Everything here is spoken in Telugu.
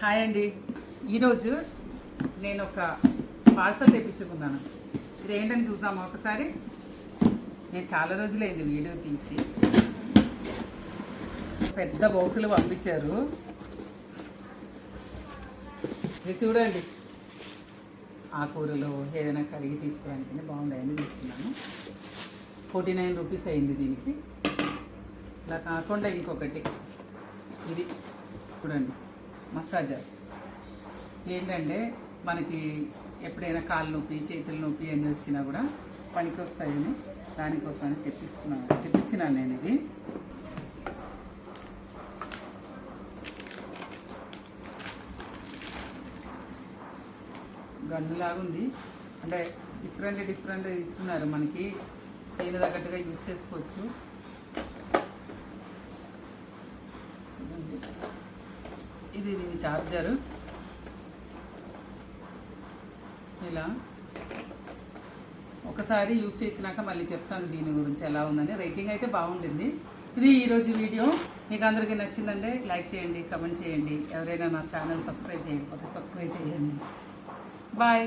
హాయ్ అండి. ఈరోజు నేను ఒక పార్సల్ తెప్పించుకున్నాను. ఇది ఏంటని చూద్దామా ఒకసారి. నేను చాలా రోజులైంది వీడియో తీసి. పెద్ద బాక్సులు పంపించారు. ఇది చూడండి, ఆకూరలు ఏదైనా కడిగి తీసుకోవడానికి బాగుంటాయని తీసుకున్నాను. 49 రూపీస్ అయింది దీనికి. ఇలా కాకుండా ఇంకొకటి ఇది చూడండి, మసాజర్. ఏంటంటే మనకి ఎప్పుడైనా కాళ్ళు నొప్పి, చేతుల నొప్పి అన్నీ వచ్చినా కూడా పనికి వస్తాయని దానికోసమని తెప్పించినాను నేను. ఇది గన్నులాగా ఉంది, అంటే డిఫరెంట్ ఇచ్చున్నారు మనకి. దేని తగ్గట్టుగా యూజ్ చేసుకోవచ్చు. చూడండి, ఇది దీని చార్జరు. ఇలా ఒకసారి యూజ్ చేసినాక మళ్ళీ చెప్తాను దీని గురించి ఎలా ఉందని. రేటింగ్ అయితే బాగుంటుంది. ఇది ఈరోజు వీడియో. మీకు అందరికీ నచ్చిందంటే లైక్ చేయండి, కమెంట్ చేయండి. ఎవరైనా నా ఛానల్ సబ్స్క్రైబ్ చేయకపోతే సబ్స్క్రైబ్ చేయండి. బాయ్.